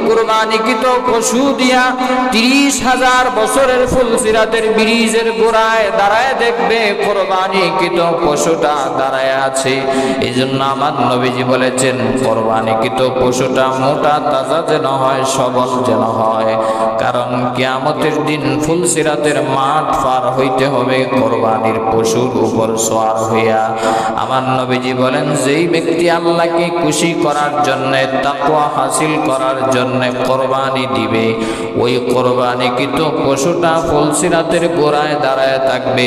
কুরবানিকৃত পশু দিয়া 30,000 বছরের ফুলসিরাতের ব্রিজের গোড়ায় দাঁড়ায় দেখবে কুরবানিকৃত পশুটা দাঁড়ায় আছে। এই জন্য আমার নবীজি বলেছেন কুরবানিকৃত পশুটা মোটা তাজা যেন হয়, সবল যেন হয়। কারণ কিয়ামতের দিন ফুলসিরাতের মাঠ পার হইতে হবে কুরবানির পশুর উপর সওয়ার হইয়া। আমার নবীজি বলেন যেই ব্যক্তি আল্লাহকে খুশি করার জন্য, তাকওয়া হাসিল করার জন্য কুরবানি দিবে, ওই কুরবানিকৃত পশুটা ফুলসিরাতের গোড়ায় দাঁড়ায় থাকবে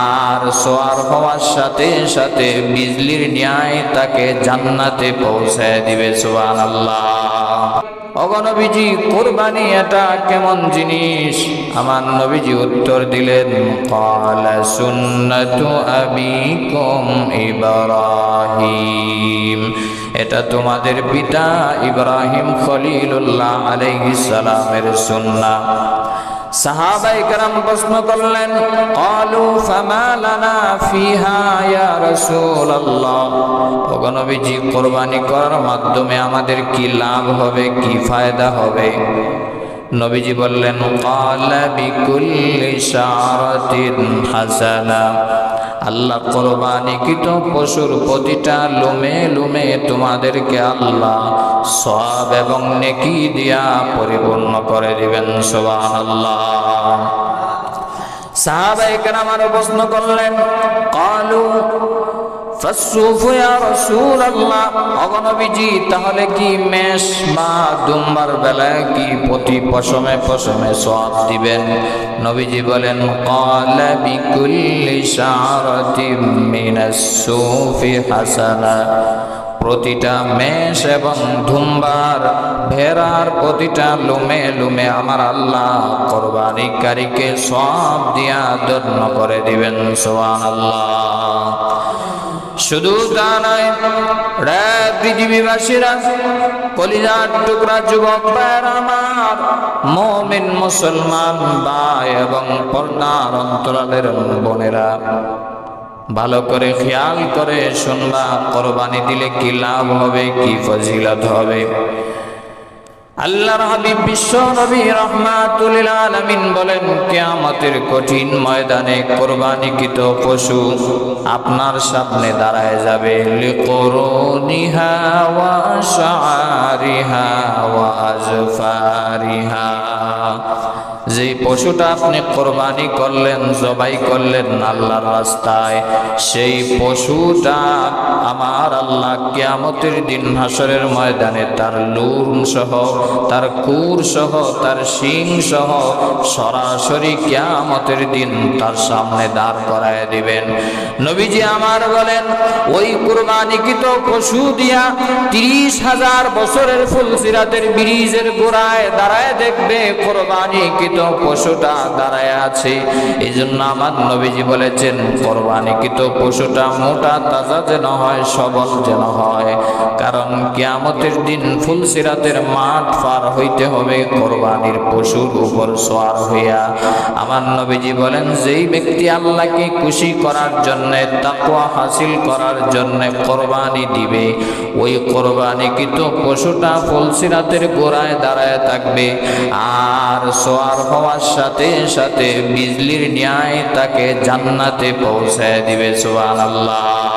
আর সওয়ার হওয়ার সাথে সাথে বিজলির ন্যায় তাকে জান্নাতে পৌঁছায় দিবে। সুবহানাল্লাহ। ওগো নবীজি, কুরবানি এটা কেমন জিনিস? আমার নবীজি উত্তর দিলেন, ক্বালা সুন্নাতু আবিকুম ইব্রাহিম, এটা তোমাদের পিতা ইব্রাহিম খলিলুল্লাহ আলাইহিস সালামের সুন্নাহ। সাহাবায়ে কেরাম প্রশ্ন করলেন, ক্বালু ফামা লানা ফিহা ইয়া রাসূলুল্লাহ, ওগো নবীজি কুরবানি করার মাধ্যমে আমাদের কি লাভ হবে, কি ফায়দা হবে? নবীজি বললেন, ক্বালা বিকুল্লি শারাতিন হাসানা, আল্লাহ কুরবানিকৃত পশুর প্রতিটা লোমে লোমে তোমাদেরকে আল্লাহ সওয়াব এবং নেকি দিয়া পরিপূর্ণ করে দিবেন। সুবহানাল্লাহ। সাহাবায়ে কেরাম আরো প্রশ্ন করলেন, ক্বালু ফাসসুফু ইয়া রাসূলুল্লাহ, ওগো নবীজি তাহলে কি মেষ বা দুম্বার বেলায় কি প্রতি পশমে পশমে সওয়াব দিবেন? নবীজি বলেন, ক্বালা বিকুল্লি শারাতিন মিনাস সুফি হাসানা, প্রতিটা মেষ এবং দুম্বার ভেড়ার প্রতিটা লোমে লোমে আমার আল্লাহ কুরবানিকারীকে সওয়াব দিয়া ধন্য করে দিবেন। সুবহানাল্লাহ। শুধু তা নয়, রে পৃথিবীবাসীরা, কলিজার টুকরা যুবক ভাইয়েরা আমার, মুমিন মুসলমান ভাই এবং পর্দার অন্তরালের বোনেরা, ভালো করে খেয়াল করে শুনবা, কুরবানি দিলে কি লাভ হবে, কি ফজিলত হবে। আল্লাহর হাবিব বিশ্ব নবী রাহমাতুল লিল আলামিন বলেন, কিয়ামতের কঠিন ময়দানে কুরবানিকৃত পশু আপনার সামনে দাঁড়ায় যাবে, লিকুরুনিহা ওয়া শাআরিহা ওয়া আজফারিহা, যে পশুটা আপনি কুরবানি করলেন, জবাই করলেন আল্লাহর রাস্তায়, সেই পশুটা আমার আল্লাহ কিয়ামতের দিন হাসরের ময়দানে তার লুম সহ, তার কুর সহ, তার শিং সহ সরাসরি কিয়ামতের দিন তার সামনে দাঁড় করায় দিবেন। নবীজি আমার বলেন, ওই কুরবানিকৃত পশু দিয়া 30,000 বছরের ফুলসিরাতের ব্রিজের গোড়ায় দাঁড়ায় দেখবে কুরবানিকৃত পশুটা দাঁড়ায় আছে। এই জন্য আমার নবীজি বলেছেন কুরবানিকৃত পশুটা মোটা তাজা যেন হয়, সবল যেন হয়। কারণ কিয়ামতের দিন ফুলসিরাতের মাঠ পার হইতে হবে কুরবানির পশুর উপর সওয়ার হইয়া। আমার নবীজি বলেন, যেই ব্যক্তি আল্লাহকে খুশি করার জন্য, তাকওয়া হাসিল করার জন্য কুরবানি দিবে, ওই কুরবানিকৃত পশুটা ফুলসিরাতের গোড়ায় দাঁড়ায় থাকবে আর সওয়ার হওয়ার সাথে সাথে বিজলির ন্যায় তাকে জান্নাতে পৌঁছায় দিবে। সুবহানাল্লাহ।